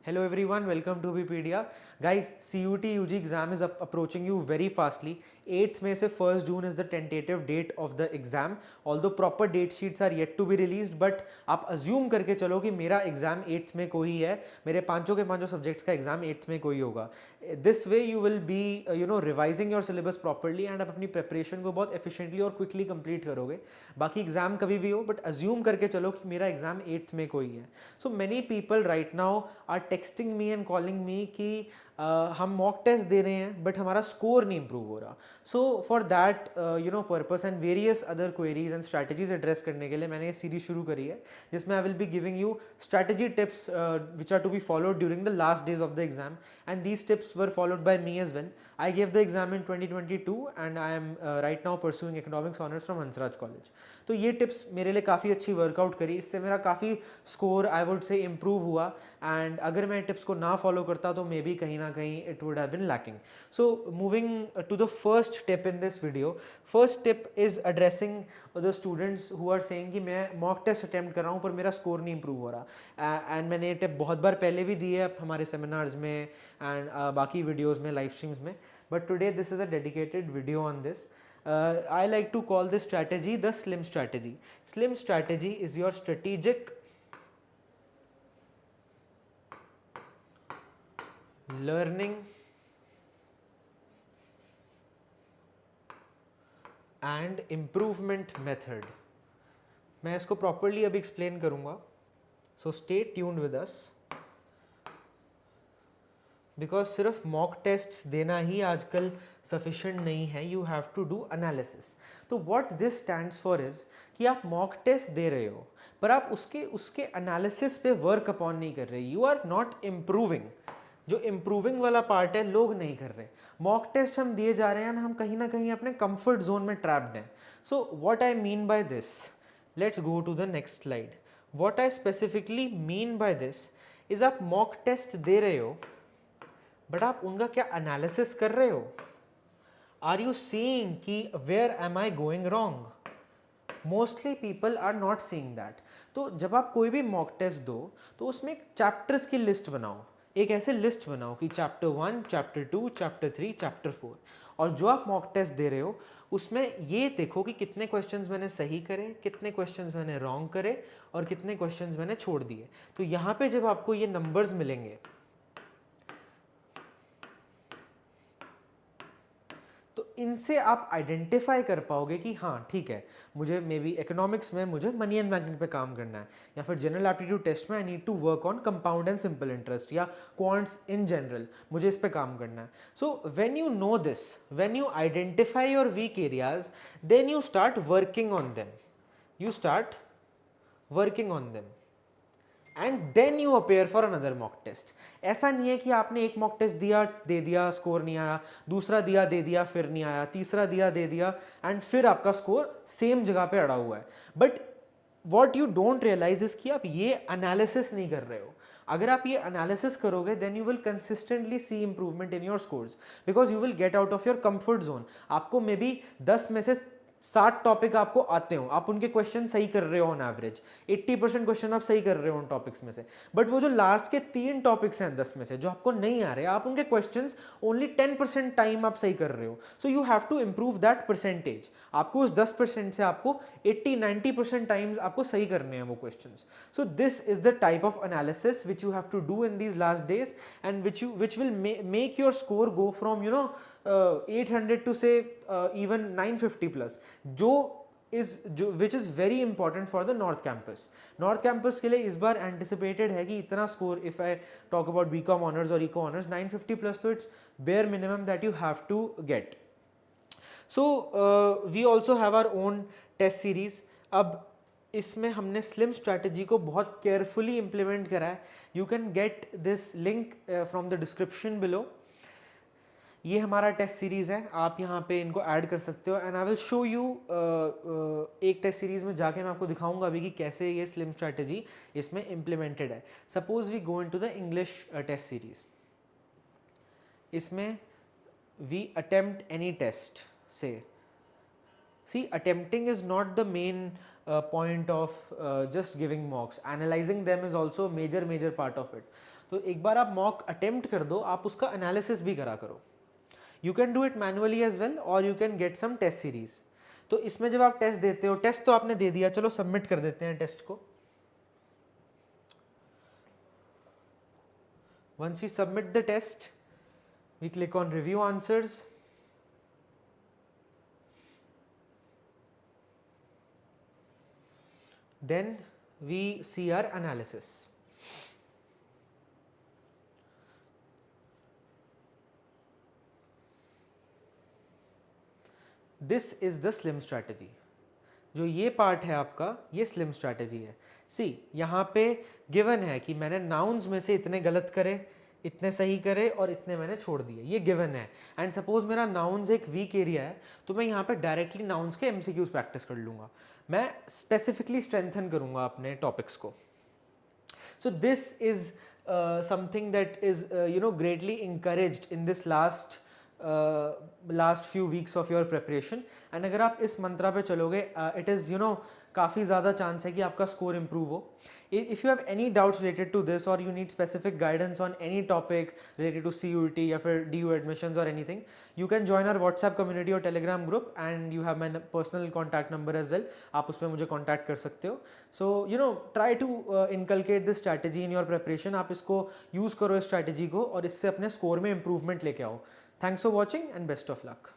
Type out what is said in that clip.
Hello everyone, welcome to Bpedia. Guys, CUT UG exam is approaching you very fastly. 8th May से 1st June is the tentative date of the exam. Although proper date sheets are yet to be released, but आप assume करके चलो कि मेरा exam 8th में कोई है, मेरे पांचों के पांचों subjects का exam 8th में कोई होगा. This way you will be revising your syllabus properly and आप अपनी preparation को बहुत efficiently और quickly complete करोगे. बाकी exam कभी भी हो, but assume करके चलो कि मेरा exam 8th में कोई है. So many people right now are texting me and calling me कि हम मॉक टेस्ट दे रहे हैं बट हमारा स्कोर नहीं इंप्रूव हो रहा. So for that purpose and various other queries and strategies address करने के लिए मैंने ये सीरीज शुरू करी है जिसमें I will be giving you strategy tips which are to be followed during the last days of the exam and these tips were followed by me as well. I gave the exam in 2022 and I am right now pursuing economics honours from Hansraj college. तो ये tips मेरे लिए काफ़ी अच्छी workout करी, इससे मेरा काफ़ी score I would say improve हुआ. एंड अगर मैं टिप्स को ना फॉलो करता तो मे बी कहीं ना कहीं it would have been lacking. So moving to the first tip in this video. First tip is addressing the students who are saying कि मैं मॉक टेस्ट अटैम्प्ट कर रहा हूँ पर मेरा स्कोर नहीं इंप्रूव हो रहा. एंड मैंने ये टिप बहुत बार पहले भी दी है हमारे सेमिनार्स में एंड बाकी वीडियोज़ में, लाइव स्ट्रीम्स में, but today this is a dedicated video on this. I like to call this strategy the SLIM strategy. SLIM strategy is your strategic learning and improvement method. मैं इसको properly अभी explain करूंगा, so stay tuned with us. Because सिर्फ mock test देना ही आजकल sufficient नहीं है, you have to do analysis. तो what this stands for is कि आप मॉक टेस्ट दे रहे हो पर आप उसके उसके एनालिसिस पे वर्क अपॉन नहीं कर रहे. You are not improving. जो इम्प्रूविंग वाला पार्ट है लोग नहीं कर रहे. मॉक टेस्ट हम दिए जा रहे हैं हम कहीं ना कहीं अपने कंफर्ट जोन में ट्रैप्ड हैं. So what I mean by this, let's go to the next slide. What I specifically mean by this is आप मॉक टेस्ट दे रहे हो बट आप उनका क्या एनालिसिस कर रहे हो. आर यू सीइंग कि where am I going wrong. Mostly people are not seeing that. तो जब आप कोई भी मॉक टेस्ट दो तो उसमें एक चैप्टर्स की लिस्ट बनाओ. एक ऐसे लिस्ट बनाओ कि चैप्टर 1, चैप्टर 2, चैप्टर 3, चैप्टर 4. और जो आप मॉक टेस्ट दे रहे हो उसमें ये देखो कि कितने क्वेश्चंस मैंने सही करे, कितने क्वेश्चंस मैंने रॉन्ग करे और कितने क्वेश्चंस मैंने छोड़ दिए. तो यहाँ पे जब आपको ये नंबर्स मिलेंगे तो इनसे आप आइडेंटिफाई कर पाओगे कि हाँ ठीक है, मुझे मे बी इकोनॉमिक्स में मुझे मनी एंड बैंकिंग पे काम करना है, या फिर जनरल एप्टीट्यूड टेस्ट में I need to work on compound and simple interest या क्वांट्स इन जनरल, मुझे इस पे काम करना है. So when you know this, when you identify your weak areas, then you start working on them. You start working on them and then you appear for another mock test. ऐसा नहीं है कि आपने एक मॉक टेस्ट दिया, दे दिया, score नहीं आया, दूसरा दिया, दे दिया, फिर नहीं आया, तीसरा दिया, दे दिया एंड फिर आपका स्कोर सेम जगह पे अड़ा हुआ है. But what you don't realize is कि आप ये एनालिसिस नहीं कर रहे हो. अगर आप ये एनालिसिस करोगे then you will consistently see improvement in your scores because you will get out of your comfort zone. आपको मे बी 10 में से 60 टॉपिक आपको आते हो, आप उनके क्वेश्चन सही कर रहे हो ऑन एवरेज, 80% क्वेश्चन आप सही कर रहे हो उन टॉपिक्स में से. बट वो जो लास्ट के 3 टॉपिक्स हैं 10 में से जो आपको नहीं आ रहे, आप उनके क्वेश्चंस ओनली 10% टाइम आप सही कर रहे हो. So you have to improve that percentage. आपको उस 10% से आपको 80-90% टाइम्स आपको सही करने हैं वो questions. So this is the type of analysis which you have to do in these last days and which will make your score go from 800 to say even 950 plus, जो which is very important for the north campus. North campus के लिए इस बार anticipated है कि इतना score, if I talk about B com honours और eco honours, 950 plus, तो it's bare minimum that you have to get. So we also have our own test series. अब इसमें हमने स्लिम स्ट्रैटेजी को बहुत केयरफुली इम्प्लीमेंट करा है. You can get this link from the description below. ये हमारा टेस्ट सीरीज़ है, आप यहाँ पे इनको ऐड कर सकते हो and I will show you. एक टेस्ट सीरीज़ में जाके मैं आपको दिखाऊंगा अभी कि कैसे ये स्लिम स्ट्रैटेजी इसमें इम्प्लीमेंटेड है. Suppose we go into the English test series. इसमें we attempt any test say. See, attempting is not the main point of just giving mocks. Analyzing them is also a major part of it. तो एक बार आप mock attempt कर दो, आप उसका analysis भी करा करो. You can do it manually as well और you can get some test series. तो इसमें जब आप टेस्ट देते हो, टेस्ट तो आपने दे दिया, चलो सबमिट कर देते हैं टेस्ट को. Once we submit the test, we click on review answers. Then we see our analysis. This is the slim strategy. जो ये पार्ट है आपका, ये स्लिम स्ट्रैटेजी है. सी यहाँ पे गिवन है कि मैंने नाउन्स में से इतने गलत करे, इतने सही करे और इतने मैंने छोड़ दिए, ये गिवन है. एंड सपोज मेरा नाउन्स एक वीक एरिया है, तो मैं यहाँ पे डायरेक्टली नाउन्स के एमसीक्यूज प्रैक्टिस कर लूँगा. मैं स्पेसिफिकली स्ट्रेंथन करूँगा अपने टॉपिक्स को. So this is something that is greatly encouraged in this last few weeks of your preparation. And अगर आप इस मंत्रा पे चलोगे, it is काफ़ी ज़्यादा चांस है कि आपका स्कोर improve हो. If you have any doubts related to this or you need specific guidance on any topic related to CUET या फिर DU admissions or anything, you can join our WhatsApp community or Telegram group and you have my personal contact number as well. आप उसमें मुझे contact कर सकते हो. So try to inculcate this strategy in your preparation. आप इसको use करो इस strategy को और इससे अपने score में improvement लेके आओ. Thanks for watching and best of luck.